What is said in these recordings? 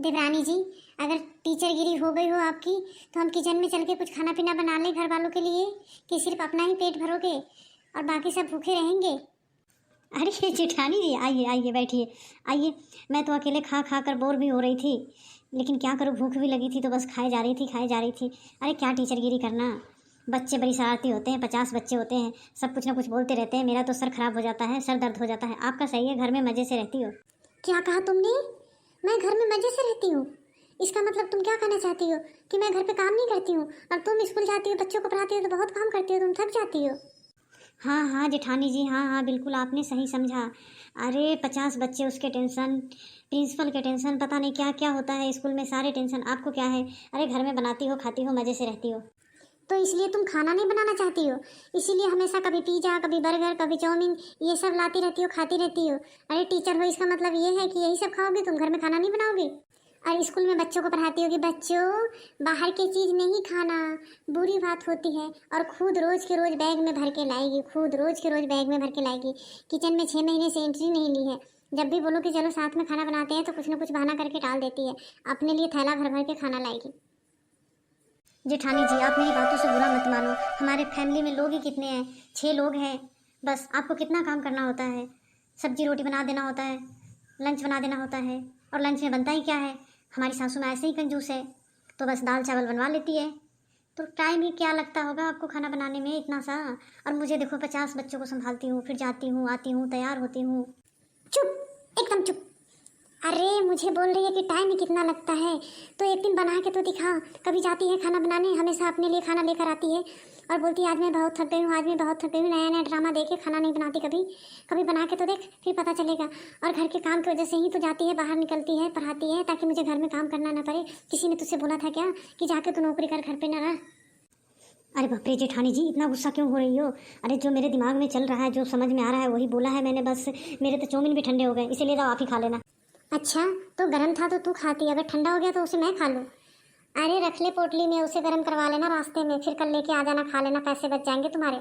देवरानी जी, अगर टीचरगिरी हो गई हो आपकी तो हम किचन में चल के कुछ खाना पीना बना लें घर वालों के लिए, कि सिर्फ अपना ही पेट भरोगे और बाकी सब भूखे रहेंगे। अरे जेठानी जी, आइए आइए बैठिए। आइए, मैं तो अकेले खा खा कर बोर भी हो रही थी, लेकिन क्या करूँ, भूख भी लगी थी तो बस खाए जा रही थी खाए जा रही थी। अरे क्या टीचरगिरी करना, बच्चे बड़ी शरारती होते हैं, 50 बच्चे होते हैं, सब कुछ ना कुछ बोलते रहते हैं। मेरा तो सर खराब हो जाता है, सर दर्द हो जाता है। आपका सही है, घर में मज़े से रहती हो। क्या कहा तुमने? मैं घर में मज़े से रहती हूँ? इसका मतलब तुम क्या कहना चाहती हो कि मैं घर पे काम नहीं करती हूँ? और तुम स्कूल जाती हो, बच्चों को पढ़ाती हो तो बहुत काम करती हो, तुम थक जाती हो। हाँ हाँ जेठानी जी, हाँ हाँ बिल्कुल आपने सही समझा। अरे 50 बच्चे, उसके टेंशन, प्रिंसिपल के टेंशन, पता नहीं क्या क्या होता है स्कूल में, सारे टेंशन। आपको क्या है? अरे घर में बनाती हो, खाती हो, मज़े से रहती हो। तो इसलिए तुम खाना नहीं बनाना चाहती हो? इसीलिए हमेशा कभी पिज़्ज़ा, कभी बर्गर, कभी चाउमीन, ये सब लाती रहती हो, खाती रहती हो। अरे टीचर हो, इसका मतलब ये है कि यही सब खाओगे, तुम घर में खाना नहीं बनाओगे? और स्कूल में बच्चों को पढ़ाती होगी, बच्चों बाहर की चीज़ नहीं खाना, बुरी बात होती है। और खुद रोज़ के रोज़ बैग में भर के लाएगी, खुद रोज़ के रोज़ बैग में भर के लाएगी। किचन में 6 महीने से एंट्री नहीं ली है। जब भी बोलो कि चलो साथ में खाना बनाते हैं तो कुछ ना कुछ बहाना करके टाल देती है, अपने लिए थैला भर भर के खाना लाएगी। जेठानी जी, आप मेरी बातों से बुरा मत मानो। हमारे फैमिली में लोग ही कितने हैं? 6 लोग हैं बस। आपको कितना काम करना होता है? सब्जी रोटी बना देना होता है, लंच बना देना होता है, और लंच में बनता ही क्या है? हमारी सासू माँ ऐसे ही कंजूस है, तो बस दाल चावल बनवा लेती है। तो टाइम ही क्या लगता होगा आपको खाना बनाने में इतना सा? और मुझे देखो, 50 बच्चों को संभालती हूँ, फिर जाती हूँ, आती हूँ, तैयार होती हूँ। चुप, एकदम चुप। अरे मुझे बोल रही है कि टाइम ही कितना लगता है, तो एक दिन बना के तो दिखा। कभी जाती है खाना बनाने, हमेशा अपने लिए खाना लेकर आती है और बोलती है आज मैं बहुत थक गई हूँ, आज मैं बहुत थक गई हूँ। नया नया ड्रामा दे के खाना नहीं बनाती कभी। कभी बना के तो देख, फिर पता चलेगा। और घर के काम की वजह से ही तो जाती है, बाहर निकलती है, पढ़ाती है, ताकि मुझे घर में काम करना ना पड़े। किसी ने तुझसे बोला था क्या कि जाके तू नौकरी कर, घर पे न रह? अरे बाप रे जेठानी जी, इतना गुस्सा क्यों हो रही हो? अरे जो मेरे दिमाग में चल रहा है, जो समझ में आ रहा है, वही बोला है मैंने बस। मेरे तो चाउमीन भी ठंडे हो गए, इसीलिए जाओ आप ही खा लेना। अच्छा, तो गर्म था तो तू खाती, अगर ठंडा हो गया तो उसे मैं खा लूँ? अरे रख ले पोटली में, उसे गर्म करवा लेना रास्ते में, फिर कल लेके आ जाना, खा लेना, पैसे बच जाएंगे तुम्हारे।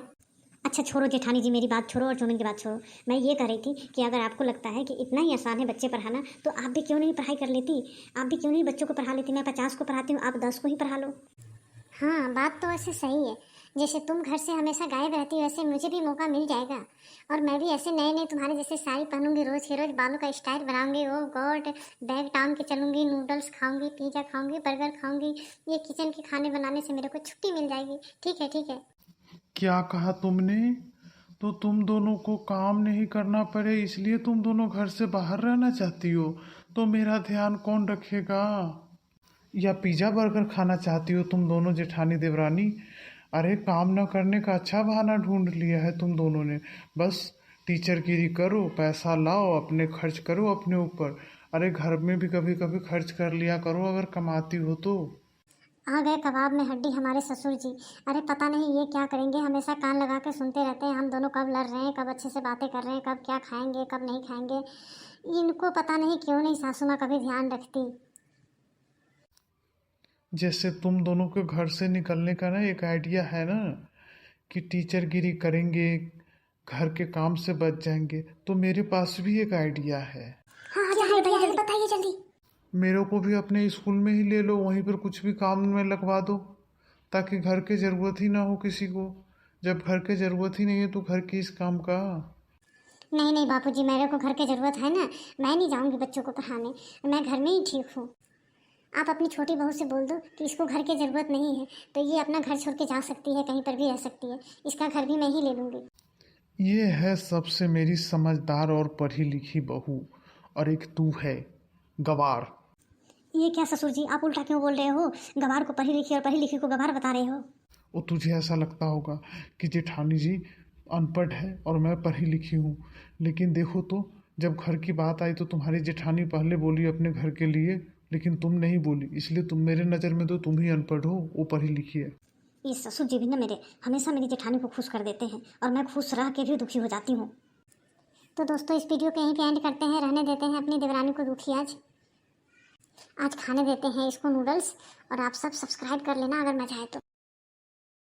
अच्छा छोड़ो जेठानी जी, मेरी बात छोड़ो और चाउमीन की बात छोड़ो। मैं ये कह रही थी कि अगर आपको लगता है कि इतना ही आसान है बच्चे पढ़ाना, तो आप भी क्यों नहीं पढ़ाई कर लेती? आप भी क्यों नहीं बच्चों को पढ़ा लेती? मैं 50 को पढ़ाती हूँ, आप 10 को ही पढ़ा लो। हाँ, बात तो वैसे सही है। जैसे तुम घर से हमेशा गायब रहती हो, वैसे मुझे भी मौका मिल जाएगा और मैं भी ऐसे नए नए तुम्हारे जैसे साड़ी पहनूंगी, रोज के रोज बालों का स्टाइल बनाऊंगी। ओ गॉड, बैग टांग के चलूंगी, नूडल्स खाऊंगी, पिज्जा खाऊंगी, बर्गर खाऊंगी। ये किचन के खाने बनाने से मेरे को छुट्टी मिल जाएगी। ठीक है ठीक है। क्या कहा तुमने? तो तुम दोनों को काम नहीं करना पड़े इसलिए तुम दोनों घर से बाहर रहना चाहती हो? तो मेरा ध्यान कौन रखेगा? या पिज़्ज़ा बर्गर खाना चाहती हो तुम दोनों जेठानी देवरानी? अरे काम न करने का अच्छा बहाना ढूंढ लिया है तुम दोनों ने। बस टीचरगिरी करो, पैसा लाओ, अपने खर्च करो अपने ऊपर। अरे घर में भी कभी कभी खर्च कर लिया करो अगर कमाती हो तो। आ गए कबाब में हड्डी हमारे ससुर जी। अरे पता नहीं ये क्या करेंगे, हमेशा कान लगा के सुनते रहते हैं हम दोनों, कब लड़ रहे हैं, कब अच्छे से बातें कर रहे हैं, कब क्या खाएंगे, कब नहीं खाएंगे। इनको पता नहीं क्यों नहीं सासू माँ कभी ध्यान रखती। जैसे तुम दोनों के घर से निकलने का ना एक आइडिया है ना कि टीचरगिरी करेंगे, घर के काम से बच जाएंगे, तो मेरे पास भी एक आइडिया है। हाँ हाँ, बताइए बताइए जल्दी। मेरे को भी अपने स्कूल में ही ले लो, वहीं पर कुछ भी काम में लगवा दो, ताकि घर की ज़रूरत ही ना हो किसी को। जब घर की ज़रूरत ही नहीं है तो घर की इस काम का। नहीं नहीं बापूजी, मेरे को घर की ज़रूरत है ना, मैं नहीं जाऊंगी बच्चों को पढ़ाने, मैं घर में ही ठीक हूँ। आप अपनी छोटी बहू से बोल दो कि इसको घर की ज़रूरत नहीं है, तो ये अपना घर छोड़ के जा सकती है, कहीं पर भी रह सकती है। इसका घर भी मैं ही ले लूँगी। ये है सबसे मेरी समझदार और पढ़ी लिखी बहू, और एक तू है गवार। ये क्या ससुर जी, आप उल्टा क्यों बोल रहे हो? गवार को पढ़ी लिखी और पढ़ी लिखी को गवार बता रहे हो? वो तुझे ऐसा लगता होगा कि जेठानी जी अनपढ़ है और मैं पढ़ी लिखी हूँ, लेकिन देखो तो, जब घर की बात आई तो तुम्हारी जेठानी पहले बोली अपने घर के लिए, लेकिन तुम नहीं बोली, इसलिए तुम मेरे नज़र में तो तुम ही अनपढ़ हो, वो पढ़ी लिखी है। ये ससुर जी भी ना मेरे हमेशा मेरी जेठानी को खुश कर देते हैं, और मैं खुश रह के भी दुखी हो जाती हूँ। तो दोस्तों इस वीडियो को यहीं पे एंड करते हैं, रहने देते हैं अपनी देवरानी को दुखी। आज आज खाने देते हैं इसको नूडल्स, और आप सब सब्सक्राइब कर लेना अगर मजा आए तो।